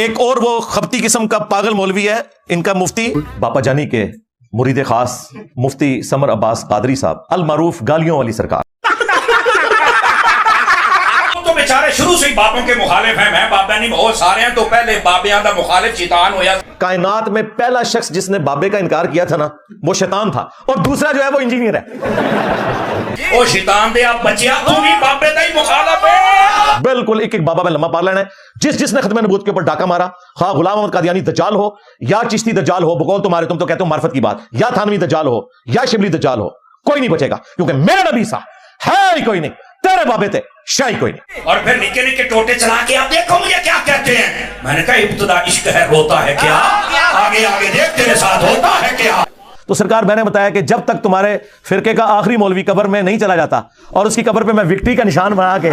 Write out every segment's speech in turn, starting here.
ایک اور وہ خبتی قسم کا پاگل مولوی ہے ان کا مفتی باپا جانی کے مرید خاص مفتی سمر عباس قادری صاحب المعروف گالیوں والی سرکار. تو بیچارے شروع سے ہی باپوں کے مخالف ہیں. میں بابا نہیں بہت سارے ہیں تو پہلے بابیاں دا مخالف شیطان ہویا. کائنات میں پہلا شخص جس نے بابے کا انکار کیا تھا نا وہ شیطان تھا, اور دوسرا جو ہے وہ انجینئر ہے. او شیطان دے آپ بچیا تو بھی بابے دا ہی مخالف ہے. بالکل ایک ایک بابا میں لمبا پار لینا ہے. جس نے ختم نبوت کے اوپر ڈاکہ مارا, خواہ غلام احمد قادیانی دجال ہو یا چشتی دجال ہو, بقول تمہارے تم تو کہتے ہو معرفت کی بات, یا تھانوی دجال ہو یا شبلی دجال ہو, کوئی نہیں بچے گا کیونکہ میرا نبی سا ہے ہی کوئی نہیں. تیرے بابے تھے شاہی کوئی نہیں. اور پھر نکے نکے ٹوٹے چلا کے آپ دیکھو مجھے کیا کہتے ہیں. میں نے کہا ابتدا عشق ہے روتا ہے کیا, آگے آگے دیکھ تیرے ساتھ ہوتا ہے کیا. تو سرکار میں نے بتایا کہ جب تک تمہارے فرقے کا آخری مولوی قبر میں نہیں چلا جاتا اور اس کی قبر پہ میں وکٹری کا نشان بنا کے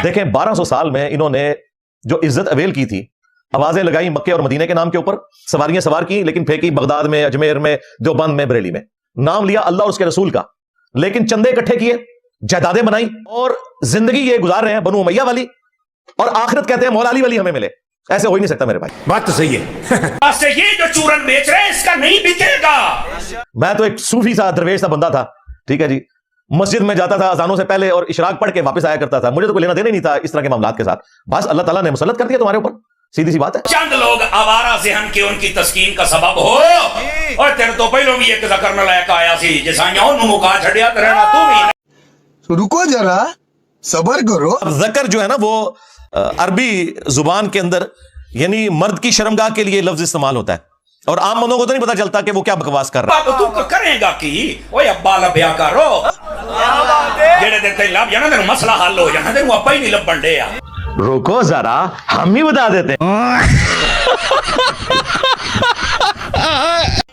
دیکھیں 1200 سال میں انہوں نے جو عزت اویل کی تھی, آوازیں لگائی مکے اور مدینے کے نام کے اوپر, سواریاں سوار کی لیکن پھینکی بغداد میں, اجمیر میں, دیوبند میں, بریلی میں. نام لیا اللہ اور اس کے رسول کا, لیکن چندے اکٹھے کیے, جائیدادیں بنائی, اور زندگی یہ گزار رہے ہیں بنو امیہ والی, اور آخرت کہتے ہیں مولا علی والی ہمیں ملے. ایسے ہو ہی نہیں سکتا میرے بھائی. بات تو صحیح ہے. یہ جو چورن بیچ رہے ہیں اس کا نہیں بکے گا. میں تو ایک صوفی سا درویش سا بندہ تھا, ٹھیک ہے جی, مسجد میں جاتا تھا اذانوں سے پہلے اور اشراق پڑھ کے واپس آیا کرتا تھا. مجھے تو کوئی لینا دینا نہیں تھا اس طرح کے معاملات کے ساتھ. بس اللہ تعالیٰ نے مسلط کر دیا تمہارے اوپر, سیدھی سی بات ہے. چند لوگ آوارہ ذہن کے ان کی تسکین کا سبب ہو, اور تیرے تو پہلوں بھی ایک ذکر نہ لائق آیا سی جسائیوں نو مکا چھڑیا ترہنا تو بھی. رکو ذرا صبر کرو. اب ذکر جو ہے نا وہ عربی زبان کے اندر یعنی مرد کی شرمگاہ کے لیے لفظ استعمال ہوتا ہے, اور عام بندوں کو تو نہیں پتا چلتا کہ وہ کیا بکواس کر رہا ہے. بابا تو کریں گا کی اوے ابا لبیا کرو جڑے دن تے لب جانا تینوں مسئلہ حل ہو جانا, تینوں ابا ہی نہیں لبن ڈے. روکو ذرا ہم ہی بتا دیتے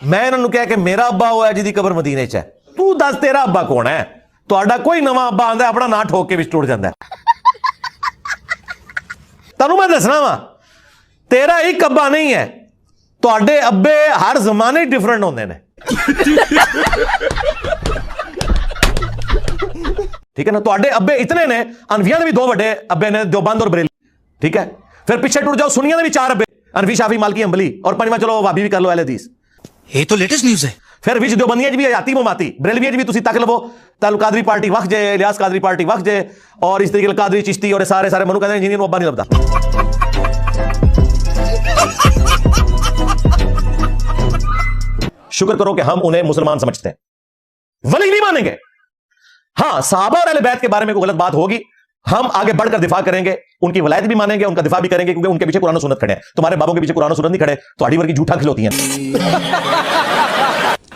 میں انہوں نے کہا کہ میرا ابا ہوا ہے جی قبر مدینے چ ہے, تو دس تیرا ابا کون ہے. تہاڈا کوئی نواں ابا آندا ہے اپنا نا ٹھوک کے وچ ٹوٹ جاندا ہے. تانوں میں دسنا وا تیرا ایک ابا نہیں ہے, تہاڈے ابے ہر زمانے ڈیفرنٹ ہوندے نے. ٹھیک ہے نا, تہاڈے ابے اتنے نے, انفیاں دے بھی 2 بڑے ابے نے, دیوبند اور بریلی. ٹھیک ہے, پھر پیچھے ٹوٹ جاؤ سنیاں دے بھی 4 ابے, انفی شافی مالکی حنبلی, اور پنجواں چلو بھابی بھی کر لو اہل حدیث. یہ تو لیٹسٹ نیوز ہے. پھر وچ دیوبندیاں بھی آتی مماتی, بریلویاں بھی تسی تک لو, تعلق قادری پارٹی وقت جے, الیاس قادری پارٹی وقت جے, اور اس طریقے قادری چشتی اور سارے منو کہندے انجینئر ابا نہیں لبدا. شکر کرو کہ ہم انہیں مسلمان سمجھتے ہیں, ولی نہیں مانیں گے. ہاں صحابہ اور اہل بیت کے بارے میں کوئی غلط بات ہوگی, ہم آگے بڑھ کر دفاع کریں گے, ان کی ولایت بھی مانیں گے, ان کا دفاع بھی کریں گے, کیونکہ ان کے پیچھے قرآن و سنت کھڑے ہیں. تمہارے بابوں کے پیچھے قرآن و سنت نہیں کھڑے, تو اڑی ورگی جھوٹا کھلوتی ہیں.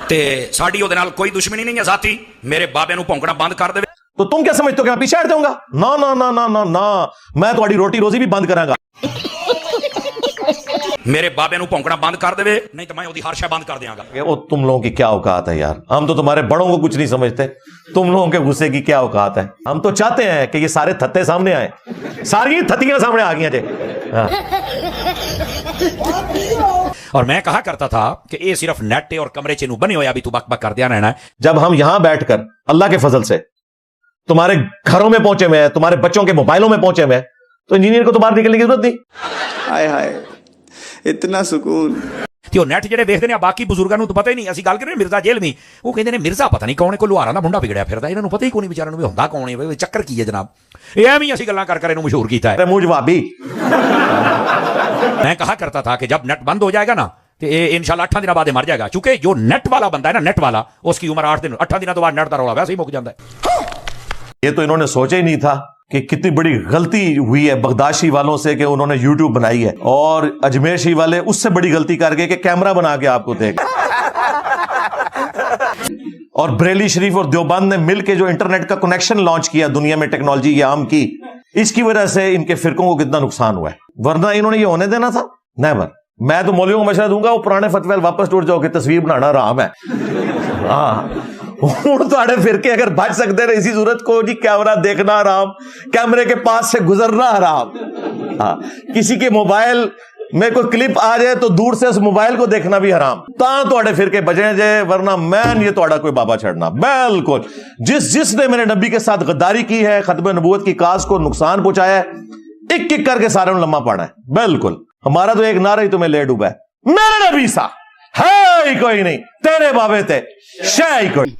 تے ساڈی او دے نال کوئی دشمنی نہیں ہے ذاتی, میرے بابے نو بھونکنا بند کر دے. تو تم کیا سمجھتے ہو کہ میں پیچھے ہٹ جاؤں گا؟ نا نا نا نا نا نا, میں تہاڈی روٹی روزی بھی بند کراں گا. میرے بابے نو بھونکنا بند کر دے, نہیں تو میں اودی ہر شے بند کر دیاں گا. وہ تم لوگوں کی کیا اوقات ہے یار, ہم تو تمہارے بڑوں کو کچھ نہیں سمجھتے, تم لوگوں کے غصے کی کیا اوقات ہے. ہم تو چاہتے ہیں کہ یہ سارے تھتے سامنے آئیں, ساری تھتیاں سامنے آ گئی ہیں. اور میں کہا کرتا تھا کہ یہ صرف نیٹ اور کمرے چنو بنے ہوئے, ابھی تو بک بک کر دیا رہنا ہے. جب ہم یہاں بیٹھ کر اللہ کے فضل سے تمہارے گھروں میں پہنچے ہوئے ہیں, تمہارے بچوں کے موبائلوں میں پہنچے ہوئے ہیں, تو انجینئر کو تو باہر نکلنے کی ضرورت نہیں. ہائے ہائے اتنا سکون. تے نیٹ جڑے دیکھتے ہیں باقی بزرگاں نوں تو پتہ ہی نہیں. اسی گل کریں مرزا جیل میں, وہ کہندے نے مرزا پتہ نہیں کون ہے, کوئی لوہارا دا منڈا بگڑیا پھردا, انہاں نوں پتہ ہی کوئی نہیں بیچاراں نوں بھی ہوندا کون ہے, چکر کی ہے جناب. یہ ایویں اسی گلاں کر انہوں مشہور کیتا ہے. منہ جوابی. میں کہا کرتا تھا کہ جب نیٹ بند ہو جائے گا نا تو انشاءاللہ 8 دنوں بعد مر جائے گا, چونکہ جو نیٹ والا بندہ ہے نا, نیٹ والا, اس کی عمر 8 دن 8 دنوں بعد نیٹ دا رولا ویسے ہی مک جاندا ہے. یہ تو انہوں نے سوچا ہی نہیں تھا کہ کتنی بڑی غلطی ہوئی ہے بغداشی والوں سے کہ انہوں نے یوٹیوب بنائی ہے, اور اجمیشی والے اس سے بڑی غلطی کر گئے کہ کیمرہ بنا کے آپ کو دیکھ. اور بریلی شریف اور دیوبند نے مل کے جو انٹرنیٹ کا کنیکشن لانچ کیا دنیا میں ٹیکنالوجی عام کی, اس کی وجہ سے ان کے فرقوں کو کتنا نقصان ہوا ہے, ورنہ انہوں نے یہ ہونے دینا تھا؟ نیور. میں تو مولویوں کو مشورہ دوں گا وہ پرانے فتوے واپس ٹوٹ جاؤ کہ تصویر بنانا حرام ہے. ہاں تھوڑے فرقے اگر بچ سکتے ہیں اسی صورت کو, جی کیمرہ دیکھنا حرام, کیمرے کے پاس سے گزرنا حرام, ہاں کسی کے موبائل میں کوئی کلپ آ جائے تو دور سے اس موبائل کو دیکھنا بھی حرام. تھوڑے فرقے بجے جائے, ورنہ مین یہ تھوڑا کوئی بابا چھڑنا. بالکل جس نے میرے نبی کے ساتھ غداری کی ہے, ختم نبوت کی کاز کو نقصان پہنچایا ہے, ایک ایک کر کے سارے لمحہ پانا ہے. بالکل ہمارا تو ایک نعرہ ہی تمہیں لے ڈوبا ہے, میرے نبی سا ہے ہی کوئی نہیں, تیرے بابے تے شے ہی کوئی.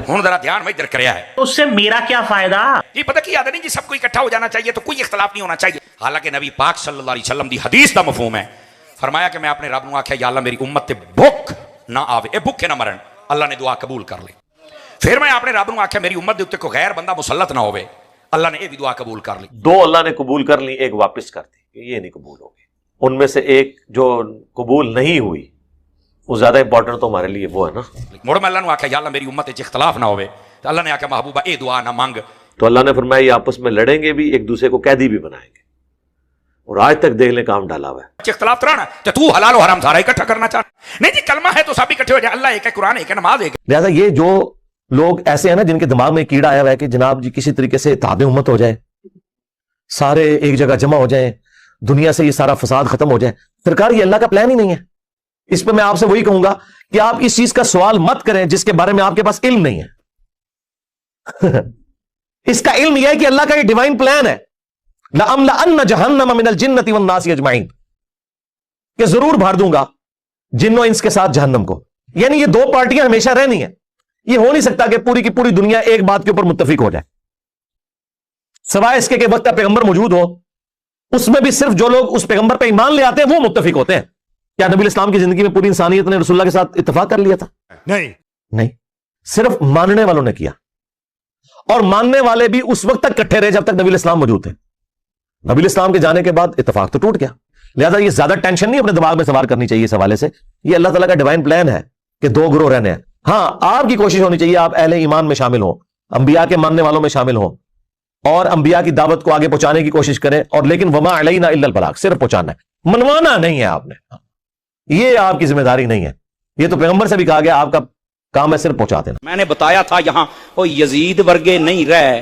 ہوں ذرا دھیان میں ادھر کریا ہے, اس سے میرا کیا فائدہ؟ یہ پتہ کی یاد نہیں جی, سب کو اکٹھا ہو جانا چاہیے تو کوئی اختلاف نہیں ہونا چاہیے. حالانکہ نبی پاک صلی اللہ علیہ وسلم دی حدیث دا مفہوم ہے, فرمایا کہ میں اپنے رب نو آکھیا یا اللہ میری امت تے بھوک نہ آوے, اے بھوکے نہ مرن, اللہ نے دعا قبول کر لی. پھر میں اپنے رب نو آکھیا میری امت دے اوتے کوئی غیر بندہ مسلط نہ ہوے, اللہ نے یہ بھی دعا قبول کر لی. دو اللہ نے قبول کر لی, ایک واپس کر دی, یہ نہیں قبول ہوگی. ان میں سے ایک جو قبول نہیں ہوئی وہ زیادہ امپورٹنٹ تو ہمارے لیے وہ ہے نا. مڑ میں اللہ نو آکھیا یا اللہ میری امت وچ اختلاف نہ ہوے, تو اللہ نے آکھیا محبوبہ اے دعا نہ مانگ. تو اللہ نے فرمایا یہ آپس میں لڑیں گے بھی, ایک دوسرے کو قیدی بھی بنائیں گے, اور آج تک دیکھ لیں کام ڈالا ہوا ہے. اختلاف ترانا تو تو حلال و حرام سارا اکٹھا کرنا چاہتا نہیں جی, کلمہ ہے تو سب اکٹھے ہو جائے, اللہ ایک ہے, قرآن ایک ہے, نماز ایک ہے. لہٰذا یہ جو لوگ ایسے ہیں نا جن کے دماغ میں کیڑا آیا ہوا ہے کہ جناب جی کسی طریقے سے اتحاد امت ہو جائے, سارے ایک جگہ جمع ہو جائیں, دنیا سے یہ سارا فساد ختم ہو جائے. سرکار یہ اللہ کا پلان ہی نہیں ہے. اس پہ میں آپ سے وہی کہوں گا کہ آپ اس چیز کا سوال مت کریں جس کے بارے میں آپ کے پاس علم نہیں ہے. اس کا علم یہ ہے کہ اللہ کا یہ ڈیوائن پلان ہے, لَأَمْلَأَنَّ جَهَنَّمَ مِنَ الْجِنَّةِ وَالنَّاسِ أَجْمَعِينَ, کہ ضرور بھر دوں گا جنوں انس کے ساتھ جہنم کو. یعنی یہ دو پارٹیاں ہمیشہ رہنی ہیں. یہ ہو نہیں سکتا کہ پوری کی پوری دنیا ایک بات کے اوپر متفق ہو جائے, سوائے اس کے کہ وقت کا پیغمبر موجود ہو. اس میں بھی صرف جو لوگ اس پیغمبر پہ ایمان لے آتے ہیں وہ متفق ہوتے ہیں. کیا نبی اسلام کی زندگی میں پوری انسانیت نے رسول اللہ کے ساتھ اتفاق کر لیا تھا؟ نہیں, صرف ماننے والوں نے کیا, اور ماننے والے بھی اس وقت تک کٹھے رہے جب تک نبی اسلام موجود تھے. نبی اسلام کے جانے کے بعد اتفاق تو ٹوٹ گیا. لہذا یہ زیادہ ٹینشن نہیں اپنے دماغ میں سوار کرنی چاہیے اس حوالے سے. یہ اللہ تعالیٰ کا ڈیوائن پلان ہے کہ دو گروہ رہنے ہیں. ہاں آپ کی کوشش ہونی چاہیے آپ اہل ایمان میں شامل ہوں, انبیاء کے ماننے والوں میں شامل ہوں, اور انبیاء کی دعوت کو آگے پہنچانے کی کوشش کریں. اور لیکن وما علینا الا البلاغ, صرف پہنچانا ہے, منوانا نہیں ہے آپ نے. یہ آپ کی ذمہ داری نہیں ہے. یہ تو پیغمبر سے بھی کہا گیا آپ کا کام ہے صرف پہنچا دینا. میں نے بتایا تھا یہاں وہ یزید ورگے نہیں رہے.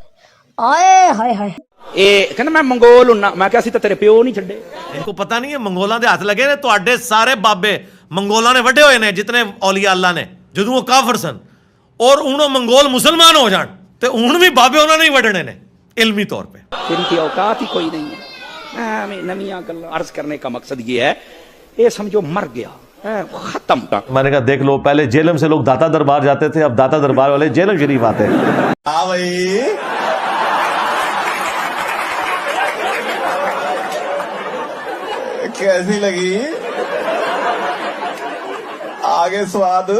آئے ہائے ہائے, اے کہنا میں منگول ہوں, میں کہا سی تے تیرے پیو نہیں چھڈے. ان کو پتہ نہیں ہے منگولاں دے ہاتھ لگے نے تواڈے سارے بابے منگولاں نے وڈے ہوئے نے جتنے اولیاء اللہ نے, جدوں وہ کافر سن, اور انہوں منگول مسلمان ہو جان تے ہن بھی بابے انہوں نے ہی وڈنے نے علمی طور پہ. ان کی اوقات ہی کوئی نہیں ہے. میں نمیاں گلاں عرض کرنے کا مقصد یہ ہے, یہ سمجھو مر گیا, ختم. میں نے کہا دیکھ لو, پہلے جیلم سے لوگ داتا دربار جاتے تھے, اب داتا دربار والے جیلم شریف آتے ہیں. ہاں بھائی, کیسی لگی آگے سواد؟